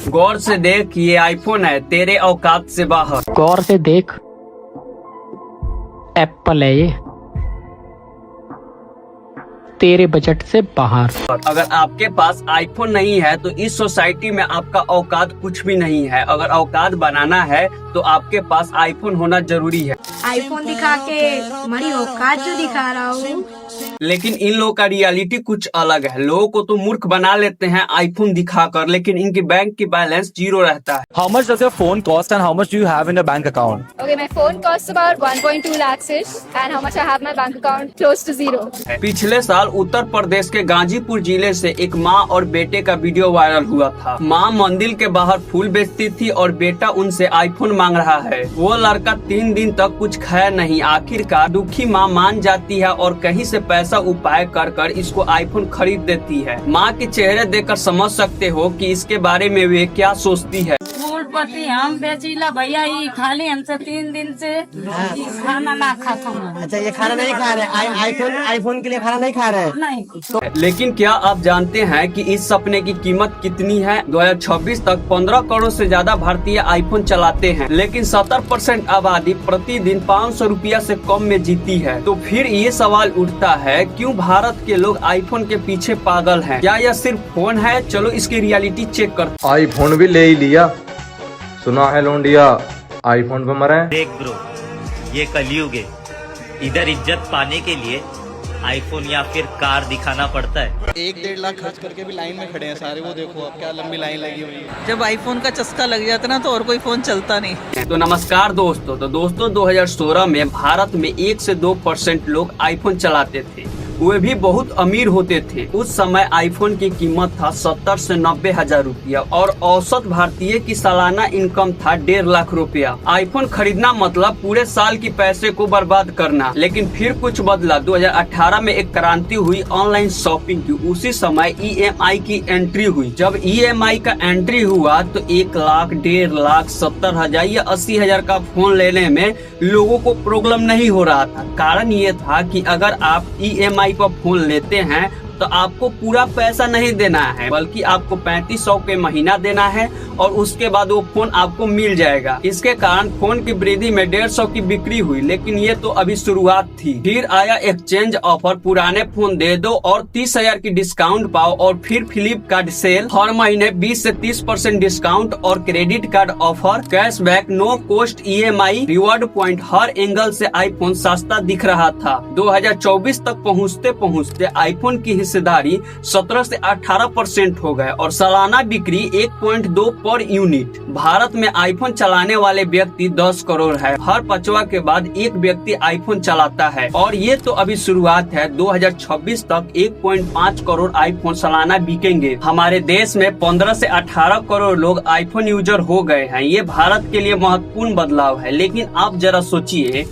गौर से देख, ये आईफोन है, तेरे औकात से बाहर। गौर से देख, एप्पल है ये, तेरे बजट से बाहर। अगर आपके पास आईफोन नहीं है तो इस सोसाइटी में आपका औकात कुछ भी नहीं है। अगर औकात बनाना है तो आपके पास आईफोन होना जरूरी है। आईफोन दिखा के हमारी औकात जो दिखा रहा हूँ। लेकिन इन लोगों का रियलिटी कुछ अलग है। लोगों को तो मूर्ख बना लेते हैं आईफोन दिखाकर, लेकिन इनकी बैंक की बैलेंस 0 रहता है। How much does your phone cost and how much do you have in your bank account? Okay, my phone costs about 1.2 lakhs-ish, and how much I have my bank account close to 0. पिछले साल उत्तर प्रदेश के गाजीपुर जिले से एक माँ और बेटे का वीडियो वायरल हुआ था। माँ मंदिर के बाहर फूल बेचती थी और बेटा उनसे आईफोन मांग रहा है। वो लड़का 3 दिन तक कुछ खाया नहीं। आखिरकार दुखी माँ मान जाती है और कहीं से पैसा उपाय कर इसको आईफोन खरीद देती है। माँ के चेहरे देखकर समझ सकते हो कि इसके बारे में वे क्या सोचती है। पति हम बेचीला भैया, ये खाली हमसे 3 दिन से खाना ना खाता हूँ। अच्छा, ये खाना नहीं खा रहे, आईफोन के लिए खाना नहीं खा रहे नहीं। लेकिन क्या आप जानते हैं कि इस सपने की कीमत कितनी है? 2026 तक 15 करोड़ से ज्यादा भारतीय आईफोन चलाते हैं, लेकिन 70% आबादी प्रतिदिन 500 रुपया से कम में जीती है। तो फिर ये सवाल उठता है, क्यों भारत के लोग आईफोन के पीछे पागल हैं? क्या यह सिर्फ फोन है? चलो इसकी रियलिटी चेक करते। आईफोन भी ले ही लिया, सुना है लोंडिया आईफोन पे मरे। देख ब्रो, ये कलयुग है। इधर इज्जत पाने के लिए आईफोन या फिर कार दिखाना पड़ता है। 1-1.5 लाख खर्च करके भी लाइन में खड़े हैं सारे। वो देखो अब क्या लंबी लाइन लगी हुई है। जब आईफोन का चस्का लग जाता ना तो और कोई फोन चलता नहीं। तो नमस्कार दोस्तों। 2016 में भारत में 1 से 2% लोग आईफोन चलाते थे, वे भी बहुत अमीर होते थे। उस समय आईफोन की कीमत था 70 से 90 हजार रुपया और औसत भारतीय की सालाना इनकम था 1.5 लाख रुपया। आईफोन खरीदना मतलब पूरे साल की पैसे को बर्बाद करना। लेकिन फिर कुछ बदला। 2018 में एक क्रांति हुई ऑनलाइन शॉपिंग की। उसी समय EMI की एंट्री हुई। जब EMI का एंट्री हुआ तो 1 लाख, 1.5 लाख, 70 हजार या 80 हजार का फोन लेने में लोगों को प्रॉब्लम नहीं हो रहा था। कारण ये था कि अगर आप EMI पर फोन लेते हैं तो आपको पूरा पैसा नहीं देना है, बल्कि आपको 3500 के महीना देना है और उसके बाद वो फोन आपको मिल जाएगा। इसके कारण फोन की वृद्धि में 150 की बिक्री हुई। लेकिन ये तो अभी शुरुआत थी। फिर आया एक्सचेंज ऑफर, पुराने फोन दे दो और 30 हजार की डिस्काउंट पाओ। और फिर फ्लिपकार्ट सेल, हर महीने 20 से 30% डिस्काउंट और credit card offer, cashback, no cost EMI, reward point. हर एंगल से आईफोन सस्ता दिख रहा था। 2024 तक पहुँचते आईफोन की हिस्सेदारी 17 से 18% हो गए और सालाना बिक्री 1.2 पर यूनिट। भारत में आईफोन चलाने वाले व्यक्ति 10 करोड़ है। हर 5वां के बाद एक व्यक्ति आईफोन चलाता है और ये तो अभी शुरुआत है। 2026 तक 1.5 करोड़ आईफोन सालाना बिकेंगे। हमारे देश में 15 से 18 करोड़ लोग आईफोन यूजर हो गए हैं। ये भारत के लिए महत्वपूर्ण बदलाव है। लेकिन आप जरा सोचिए,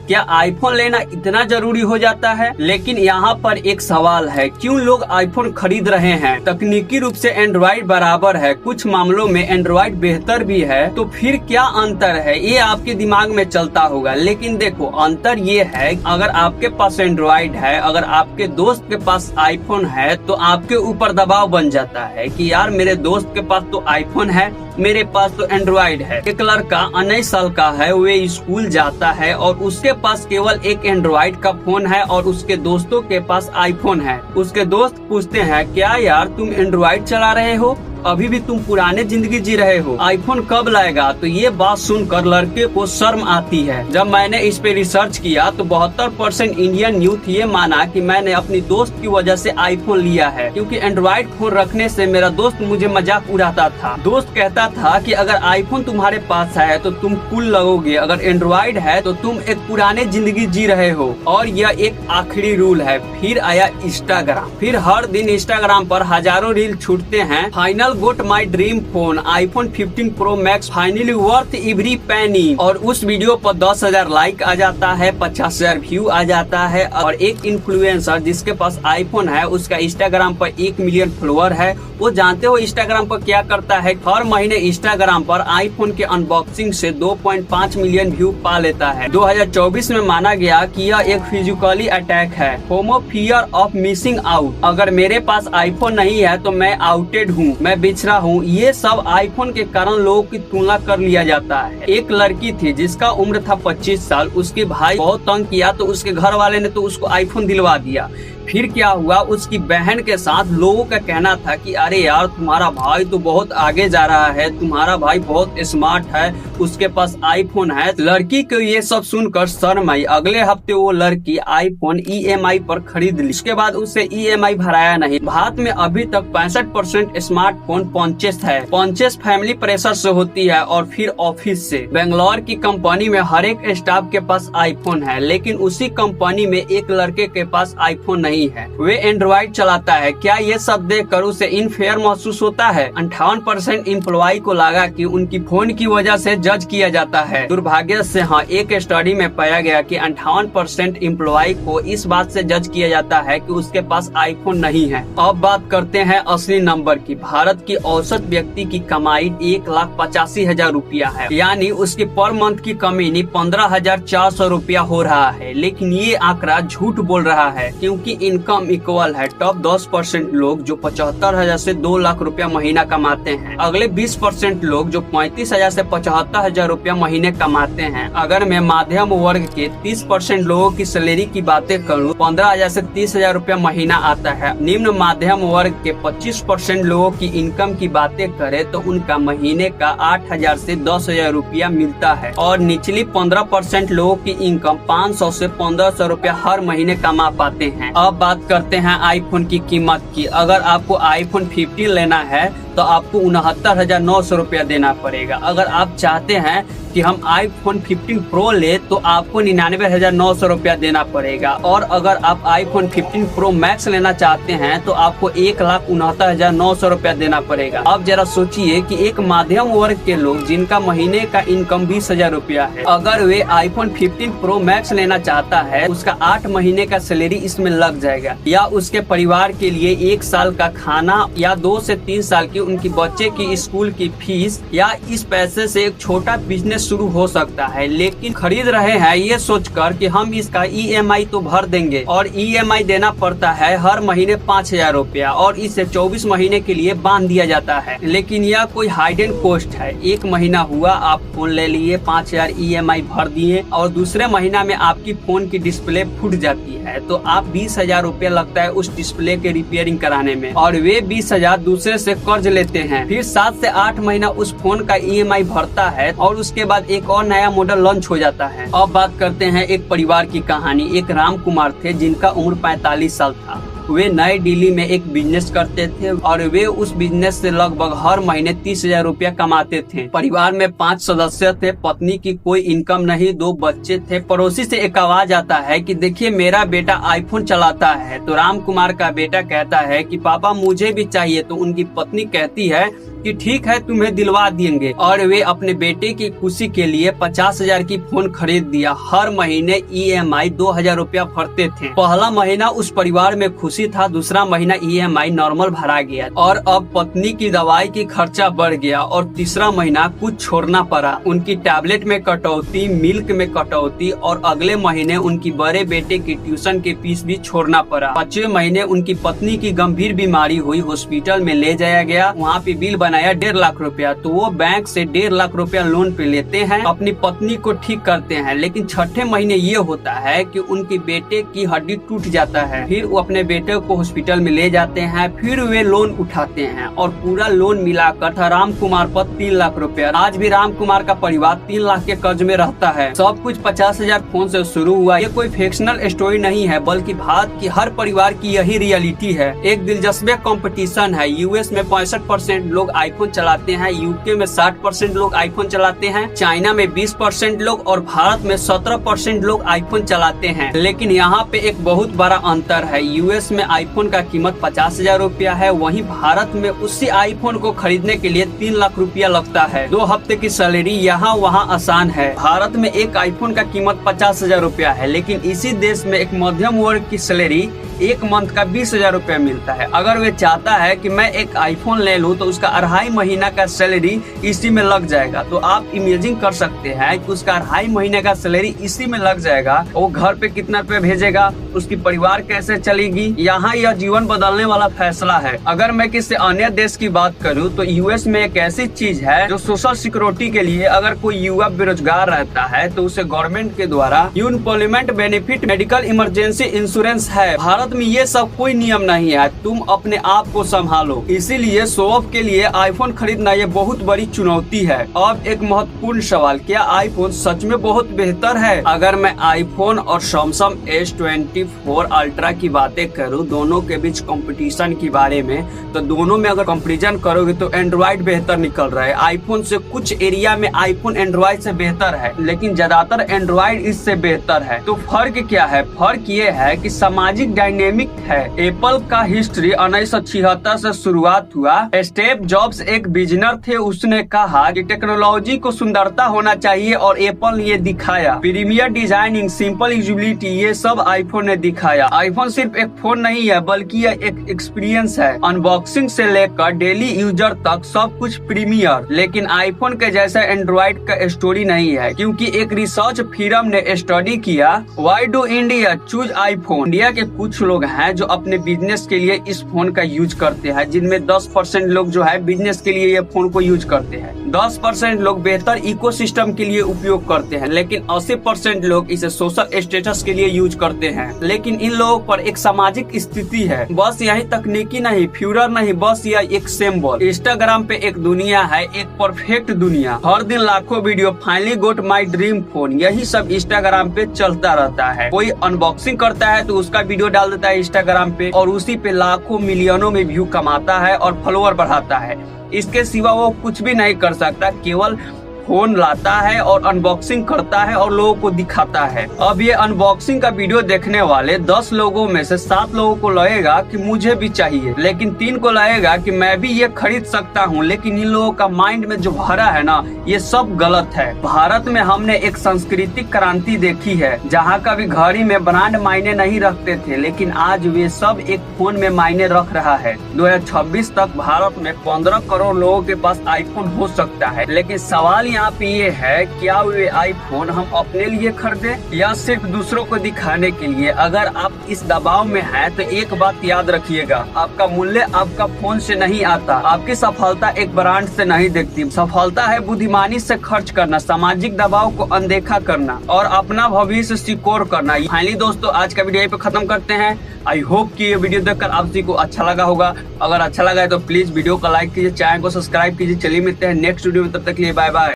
क्या आईफोन लेना इतना जरूरी हो जाता है? लेकिन यहाँ पर एक सवाल है, क्यों लोग आईफोन खरीद रहे हैं? तकनीकी रूप से एंड्रॉइड बराबर है, कुछ मामलों में एंड्रॉइड बेहतर भी है। तो फिर क्या अंतर है? ये आपके दिमाग में चलता होगा। लेकिन देखो, अंतर ये है, अगर आपके पास एंड्रॉइड है, अगर आपके दोस्त के पास आईफोन है तो आपके ऊपर दबाव बन जाता है कि यार मेरे दोस्त के पास तो आईफोन है, मेरे पास तो एंड्रॉइड है। एक लड़का 19 साल का है, वे स्कूल जाता है और उसके पास केवल एक एंड्रॉइड का फोन है और उसके दोस्तों के पास आईफोन है। उसके दोस्त पूछते हैं, क्या यार तुम एंड्रॉइड चला रहे हो? अभी भी तुम पुराने जिंदगी जी रहे हो, आईफोन कब लाएगा? तो ये बात सुनकर लड़के को शर्म आती है। जब मैंने इस पे रिसर्च किया तो 72% इंडियन यूथ ये माना कि मैंने अपनी दोस्त की वजह से आईफोन लिया है, क्योंकि एंड्रॉइड फोन रखने से मेरा दोस्त मुझे मजाक उड़ाता था। दोस्त कहता था कि अगर आईफोन तुम्हारे पास है तो तुम कूल लगोगे, अगर एंड्रॉइड है तो तुम एक पुराने जिंदगी जी रहे हो। और यह एक आखिरी रूल है। फिर आया इंस्टाग्राम। फिर हर दिन इंस्टाग्राम पर हजारों रील छूटते हैं। Final got my dream phone, iPhone 15 pro max finally worth every penny. और उस वीडियो पर 10,000 लाइक आ जाता है, 50,000 व्यू आ जाता है। और एक इन्फ्लुएंसर जिसके पास आईफोन है, उसका इंस्टाग्राम पर 1 मिलियन फॉलोअर है। वो जानते हो इंस्टाग्राम पर क्या करता है? हर महीने इंस्टाग्राम पर आईफोन के अनबॉक्सिंग से 2.5 मिलियन व्यू पा लेता है। 2024 में माना गया कि यह एक फिजिकली अटैक है, होमो फियर ऑफ मिसिंग आउट। अगर मेरे पास आईफोन नहीं है तो मैं आउटेड हूँ, मैं मैं बिछड़ा हूँ, ये सब आईफोन के कारण लोगों की तुलना कर लिया जाता है। एक लड़की थी जिसका उम्र था 25 साल, उसके भाई बहुत तंग किया तो उसके घर वाले ने तो उसको आईफोन दिलवा दिया। फिर क्या हुआ, उसकी बहन के साथ लोगों का कहना था कि अरे यार तुम्हारा भाई तो बहुत आगे जा रहा है, तुम्हारा भाई बहुत स्मार्ट है, उसके पास आईफोन है। लड़की को ये सब सुनकर शर्म आई। अगले हफ्ते वो लड़की आईफोन EMI पर खरीद ली। उसके बाद उसे EMI भराया नहीं। भारत में अभी तक 65% स्मार्टफोन परचेस है। परचेस फैमिली प्रेशर से होती है और फिर ऑफिस से। बेंगलोर की कंपनी में हर एक स्टाफ के पास आईफोन है, लेकिन उसी कंपनी में एक लड़के के पास आईफोन नहीं है। वे एंड्रॉइड चलाता है। क्या ये सब देखकर उसे इनफेयर महसूस होता है? 58% एम्प्लॉय को लगा कि उनकी फोन की वजह से जज किया जाता है। दुर्भाग्य से हाँ, एक स्टडी में पाया गया कि 58% एम्प्लॉय को इस बात से जज किया जाता है कि उसके पास आईफोन नहीं है। अब बात करते हैं असली नंबर की। भारत की औसत व्यक्ति की कमाई 1,85,000 रुपया है, यानी उसकी पर मंथ की कमाई 15,400 रुपया हो रहा है। लेकिन ये आंकड़ा झूठ बोल रहा है, क्योंकि इनकम इक्वल है। टॉप 10% लोग जो 75,000 से 2 लाख रुपया महीना कमाते हैं। अगले 20% लोग जो 35,000 से 75,000 रुपया महीने कमाते हैं। अगर मैं मध्यम वर्ग के 30% लोगों की सैलरी की बातें करूं, 15,000 से 30,000 रुपया महीना आता है। निम्न मध्यम वर्ग के 25% लोगों की इनकम की बातें करें तो उनका महीने का 8,000 से 10,000 रुपया मिलता है। और निचली 15% लोगों की इनकम 500 से 1,500 रुपया हर महीने कमा पाते हैं। अब बात करते हैं आईफोन की कीमत की। अगर आपको आईफोन 15 लेना है तो आपको 69,900 रुपया देना पड़ेगा। अगर आप चाहते हैं कि हम आईफोन 15 प्रो ले तो आपको 99,900 रुपया देना पड़ेगा। और अगर आप आईफोन 15 प्रो मैक्स लेना चाहते हैं तो आपको 1,69,900 रुपया देना पड़ेगा। अब जरा सोचिए कि एक मध्यम वर्ग के लोग जिनका महीने का इनकम 20,000 रुपया है, अगर वे आईफोन 15 प्रो मैक्स लेना चाहता है, उसका 8 महीने का सैलरी इसमें लग जाएगा। या उसके परिवार के लिए 1 साल का खाना या 2 से 3 साल की उनकी बच्चे की स्कूल की फीस, या इस पैसे से एक छोटा बिजनेस शुरू हो सकता है। लेकिन खरीद रहे हैं ये सोचकर कि हम इसका EMI तो भर देंगे, और EMI देना पड़ता है हर महीने 5,000 रुपया, और इसे 24 महीने के लिए बांध दिया जाता है। लेकिन यह कोई हाइडन कॉस्ट है। एक महीना हुआ आप फोन ले लिए, 5,000 EMI भर दिए, और दूसरे महीना में आपकी फोन की डिस्प्ले फूट जाती है तो आप 20,000 रुपया लगता है उस डिस्प्ले के रिपेयरिंग कराने में, और वे 20,000 दूसरे से कर्ज लेते हैं। फिर 7 से 8 महीना उस फोन का EMI भरता है, और उसके बाद एक और नया मॉडल लॉन्च हो जाता है। अब बात करते हैं एक परिवार की कहानी। एक राम कुमार थे जिनका उम्र 45 साल था। वे नई दिल्ली में एक बिजनेस करते थे, और वे उस बिजनेस से लगभग हर महीने 30,000 रुपया कमाते थे। परिवार में 5 सदस्य थे। पत्नी की कोई इनकम नहीं, 2 बच्चे थे। पड़ोसी से एक आवाज आता है कि देखिए मेरा बेटा आईफोन चलाता है। तो राम कुमार का बेटा कहता है कि पापा मुझे भी चाहिए। तो उनकी पत्नी कहती है कि ठीक है तुम्हें दिलवा देंगे, और वे अपने बेटे की खुशी के लिए 50,000 की फोन खरीद दिया। हर महीने EMI 2,000 रुपया भरते थे। पहला महीना उस परिवार में खुशी था, दूसरा महीना EMI नॉर्मल भरा गया, और अब पत्नी की दवाई की खर्चा बढ़ गया, और तीसरा महीना कुछ छोड़ना पड़ा। उनकी टैबलेट में कटौती, मिल्क में कटौती, और अगले महीने उनकी बड़े बेटे की ट्यूशन के फीस भी छोड़ना पड़ा। 5वें महीने उनकी पत्नी की गंभीर बीमारी हुई, हॉस्पिटल में ले जाया गया। वहाँ पे बिल बनाया 1.5 लाख रुपया। तो वो बैंक से 1.5 लाख रुपया लोन पे लेते हैं, अपनी पत्नी को ठीक करते हैं। लेकिन 6ठे महीने ये होता है कि उनके बेटे की हड्डी टूट जाता है। फिर वो अपने बेटे को हॉस्पिटल में ले जाते हैं। फिर वे लोन उठाते हैं, और पूरा लोन मिलाकर था राम कुमार पर 3 लाख रुपया। आज भी राम कुमार का परिवार 3 लाख के कर्ज में रहता है। सब कुछ 50,000 फोन से शुरू हुआ। ये कोई फिक्शनल स्टोरी नहीं है, बल्कि भारत की हर परिवार की यही रियलिटी है। एक दिलचस्प कंपटीशन है। US में 65% लोग आईफोन चलाते हैं, UK में 60% लोग आईफोन चलाते हैं, चाइना में 20% लोग, और भारत में 17% लोग आईफोन चलाते हैं। लेकिन यहाँ पे एक बहुत बड़ा अंतर है। US में आईफोन का कीमत 50,000 रुपया है, वहीं भारत में उसी आईफोन को खरीदने के लिए 3 लाख रुपया लगता है। 2 हफ्ते की सैलरी यहाँ वहाँ आसान है। भारत में एक आईफोन का कीमत 50,000 रुपया है, लेकिन इसी देश में एक मध्यम वर्ग की सैलरी एक मंथ का 20,000 रुपया मिलता है। अगर वे चाहता है कि मैं एक आईफोन ले लूं तो उसका 2.5 महीना का सैलरी इसी में लग जाएगा। तो आप इमेजिन कर सकते हैं कि उसका 2.5 महीने का सैलरी इसी में लग जाएगा, वो घर पे कितना रुपया भेजेगा, उसकी परिवार कैसे चलेगी। यहाँ यह जीवन बदलने वाला फैसला है। अगर मैं किसी अन्य देश की बात करूँ तो यूएस में एक ऐसी चीज है जो सोशल सिक्योरिटी के लिए अगर कोई युवा बेरोजगार रहता है तो उसे गवर्नमेंट के द्वारा unemployment benefit medical emergency insurance है। भारत में ये सब कोई नियम नहीं है, तुम अपने आप को संभालो। इसीलिए शो ऑफ के लिए आईफोन खरीदना ये बहुत बड़ी चुनौती है। अब एक महत्वपूर्ण सवाल, क्या आईफोन सच में बहुत बेहतर है? अगर मैं आईफोन और सैमसंग S24 अल्ट्रा की बातें करूं, दोनों के बीच कंपटीशन के बारे में, तो दोनों में अगर कंपैरिजन करोगे तो एंड्रॉइड बेहतर निकल रहा है। आईफोन से कुछ एरिया में आईफोन एंड्रॉइड से बेहतर है, लेकिन ज्यादातर एंड्रॉइड इससे बेहतर है। तो फर्क क्या है? फर्क ये है कि सामाजिक डायनेमिक है। एप्पल का हिस्ट्री 1976 से शुरुआत हुआ। स्टीव जॉब्स एक बिजनर थे, उसने कहा कि टेक्नोलॉजी को सुंदरता होना चाहिए और एप्पल ने ये दिखाया। प्रीमियर डिजाइनिंग, सिंपल यूजिबिलिटी, ये सब आईफोन ने दिखाया। आईफोन सिर्फ एक फोन नहीं है बल्कि यह एक एक्सपीरियंस है। अनबॉक्सिंग से लेकर डेली यूजर तक सब कुछ प्रीमियर। लेकिन आईफोन के जैसा एंड्रॉइड का स्टोरी नहीं है, क्योंकि एक रिसर्च फर्म ने स्टडी किया, why do India choose iPhone. India के कुछ लोग हैं जो अपने बिजनेस के लिए इस फोन का यूज करते हैं, जिनमें 10% लोग जो है बिजनेस के लिए ये फोन को यूज करते हैं। 10% लोग बेहतर इकोसिस्टम के लिए उपयोग करते हैं, लेकिन 80% लोग इसे सोशल स्टेटस के लिए यूज करते हैं। लेकिन इन लोगों पर एक सामाजिक स्थिति है, बस यही तकनीकी नहीं, फ्यूचर नहीं, बस यह एक सिंबल। इंस्टाग्राम पे एक दुनिया है, एक परफेक्ट दुनिया। हर दिन लाखों video, finally got my dream phone, यही सब इंस्टाग्राम पे चलता रहता है। कोई अनबॉक्सिंग करता है तो उसका वीडियो डाल देता है इंस्टाग्राम पे और उसी पे लाखों मिलियनों में व्यू कमाता है और फॉलोअर बढ़ाता है। इसके सिवा वो कुछ भी नहीं कर सकता, केवल फोन लाता है और अनबॉक्सिंग करता है और लोगों को दिखाता है। अब ये अनबॉक्सिंग का वीडियो देखने वाले 10 लोगों में से 7 लोगों को लगेगा कि मुझे भी चाहिए, लेकिन 3 को लगेगा कि मैं भी ये खरीद सकता हूँ। लेकिन इन लोगों का माइंड में जो भरा है ना, ये सब गलत है। भारत में हमने एक सांस्कृतिक क्रांति देखी है, जहाँ कभी घड़ी में ब्रांड मायने नहीं रखते थे, लेकिन आज वे सब एक फोन में मायने रख रहा है। 2026 तक भारत में 15 करोड़ लोगों के पास आईफोन हो सकता है, लेकिन सवाल यहाँ पे ये है, क्या वे आईफोन हम अपने लिए खरीदे या सिर्फ दूसरों को दिखाने के लिए? अगर आप इस दबाव में हैं तो एक बात याद रखिएगा, आपका मूल्य आपका फोन से नहीं आता। आपकी सफलता एक ब्रांड से नहीं दिखती। सफलता है बुद्धिमानी से खर्च करना, सामाजिक दबाव को अनदेखा करना और अपना भविष्य सिक्योर करना। फाइनली दोस्तों, आज का वीडियो यहीं पे खत्म करते हैं। आई होप कि ये वीडियो देखकर आप सभी को अच्छा लगा होगा। अगर अच्छा लगा है तो प्लीज वीडियो को लाइक कीजिए, चैनल को सब्सक्राइब कीजिए। चलिए मिलते हैं नेक्स्ट वीडियो में, तब तक के लिए बाय बाय।